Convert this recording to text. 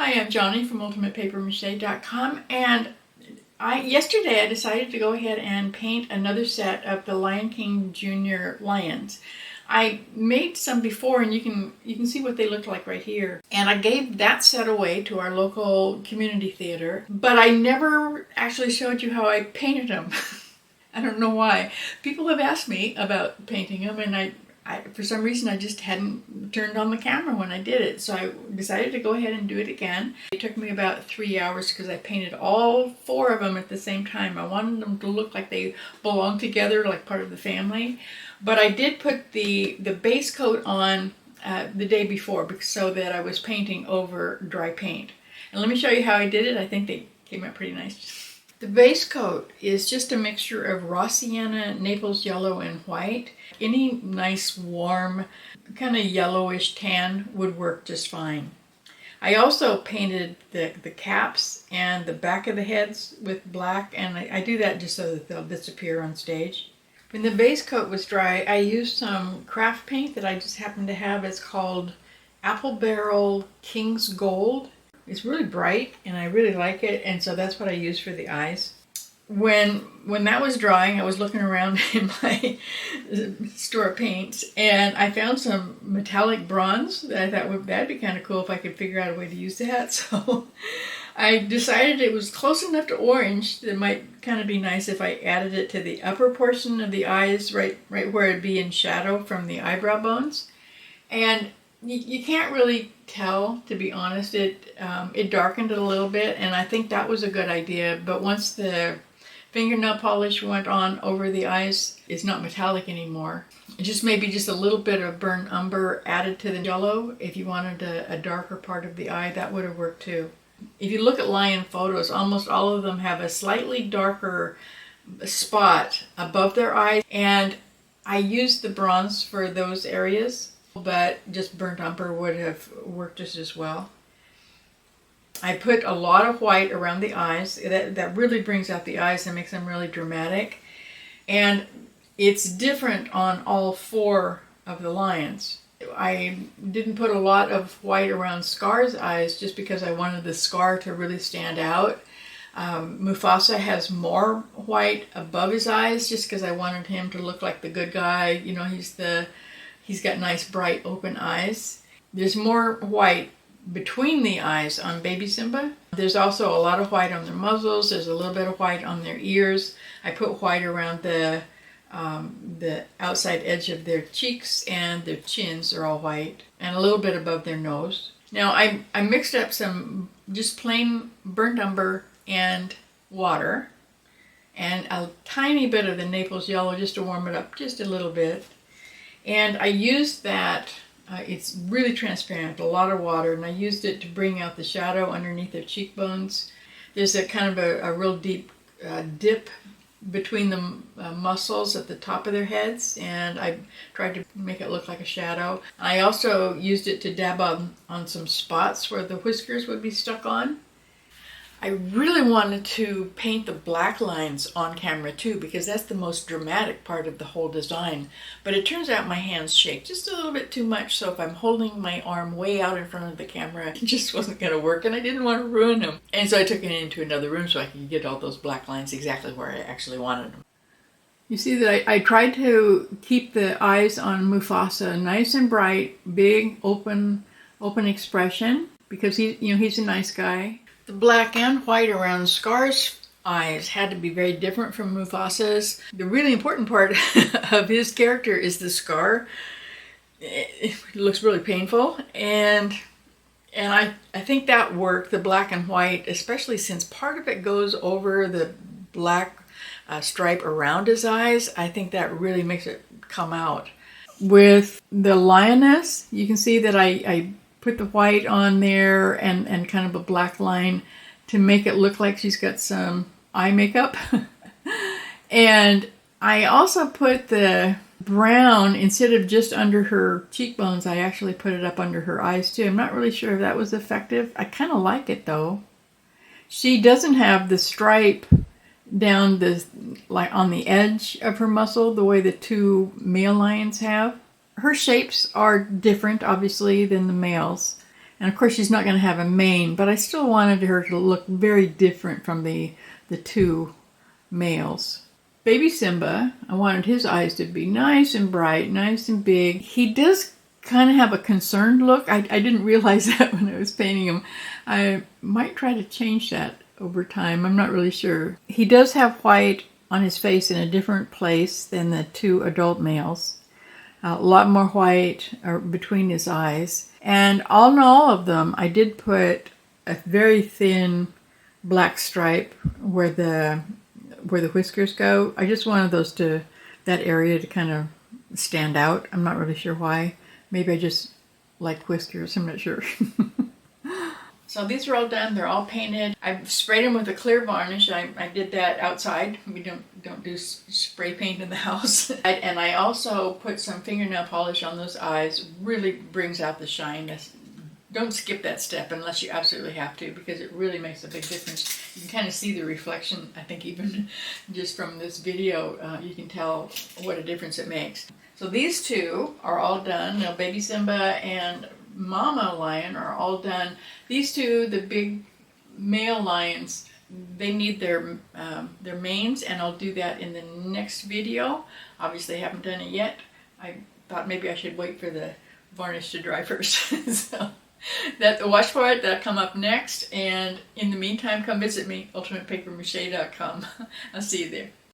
Hi, I'm Johnny from UltimatePaperMache.com, and yesterday I decided to go ahead and paint another set of the Lion King Junior lions. I made some before, and you can see what they look like right here. And I gave that set away to our local community theater, but I never actually showed you how I painted them. I don't know why. People have asked me about painting them, and I for some reason I just hadn't turned on the camera when I did it, so I decided to go ahead and do it again. It took me about 3 hours because I painted all 4 of them at the same time. I wanted them to look like they belong together, like part of the family. But I did put the base coat on the day before so that I was painting over dry paint. And let me show you how I did it. I think they came out pretty nice. The base coat is just a mixture of raw sienna, Naples yellow, and white. Any nice warm kind of yellowish tan would work just fine. I also painted the caps and the back of the heads with black, and I do that just so that they'll disappear on stage. When the base coat was dry, I used some craft paint that I just happened to have. It's called Apple Barrel King's Gold. It's really bright and I really like it, and so that's what I use for the eyes. When that was drying, I was looking around in my store of paints, and I found some metallic bronze that I thought that'd be kind of cool if I could figure out a way to use that. So I decided it was close enough to orange that it might kind of be nice if I added it to the upper portion of the eyes, right where it'd be in shadow from the eyebrow bones. And you can't really tell, to be honest. It darkened it a little bit, and I think that was a good idea. But once the fingernail polish went on over the eyes, it's not metallic anymore. Just maybe just a little bit of burnt umber added to the yellow. If you wanted a darker part of the eye, that would have worked too. If you look at lion photos, almost all of them have a slightly darker spot above their eyes, and I used the bronze for those areas, but just burnt umber would have worked just as well. I put a lot of white around the eyes. That really brings out the eyes and makes them really dramatic. And it's different on all 4 of the lions. I didn't put a lot of white around Scar's eyes just because I wanted the Scar to really stand out. Mufasa has more white above his eyes just because I wanted him to look like the good guy. You know, he's got nice bright open eyes. There's more white between the eyes on baby Simba. There's also a lot of white on their muzzles. There's a little bit of white on their ears. I put white around the outside edge of their cheeks, and their chins are all white, and a little bit above their nose. Now I mixed up some just plain burnt umber and water, and a tiny bit of the Naples yellow just to warm it up just a little bit. And I used that, it's really transparent, a lot of water, and I used it to bring out the shadow underneath their cheekbones. There's a kind of a real deep dip between the muscles at the top of their heads, and I tried to make it look like a shadow. I also used it to dab on some spots where the whiskers would be stuck on. I really wanted to paint the black lines on camera too, because that's the most dramatic part of the whole design. But it turns out my hands shake just a little bit too much, so if I'm holding my arm way out in front of the camera, it just wasn't going to work, and I didn't want to ruin them. And so I took it into another room so I could get all those black lines exactly where I actually wanted them. You see that I tried to keep the eyes on Mufasa nice and bright, big, open expression, because he's a nice guy. The black and white around Scar's eyes had to be very different from Mufasa's. The really important part of his character is the scar. It looks really painful, and I think that worked, the black and white, especially since part of it goes over the black stripe around his eyes. I think that really makes it come out. With the lioness, you can see that I put the white on there and kind of a black line to make it look like she's got some eye makeup. And I also put the brown, instead of just under her cheekbones, I actually put it up under her eyes too. I'm not really sure if that was effective. I kind of like it though. She doesn't have the stripe down like on the edge of her muscle the way the 2 male lions have. Her shapes are different, obviously, than the males. And of course she's not going to have a mane, but I still wanted her to look very different from the two males. Baby Simba, I wanted his eyes to be nice and bright, nice and big. He does kind of have a concerned look. I didn't realize that when I was painting him. I might try to change that over time. I'm not really sure. He does have white on his face in a different place than the two adult males. A lot more white between his eyes. And on all of them, I did put a very thin black stripe where the whiskers go. I just wanted that area to kind of stand out. I'm not really sure why. Maybe I just like whiskers. I'm not sure. So these are all done. They're all painted. I've sprayed them with a clear varnish. I did that outside. We don't do spray paint in the house. And I also put some fingernail polish on those eyes. Really brings out the shine. Don't skip that step unless you absolutely have to, because it really makes a big difference. You can kind of see the reflection. I think even just from this video, you can tell what a difference it makes. So these two are all done. Now, Baby Simba and Mama Lion are all done. These two, the big male lions, they need their manes, and I'll do that in the next video. Obviously, I haven't done it yet. I thought maybe I should wait for the varnish to dry first. So watch for it. That'll come up next. And in the meantime, come visit me, ultimatepapermache.com. I'll see you there.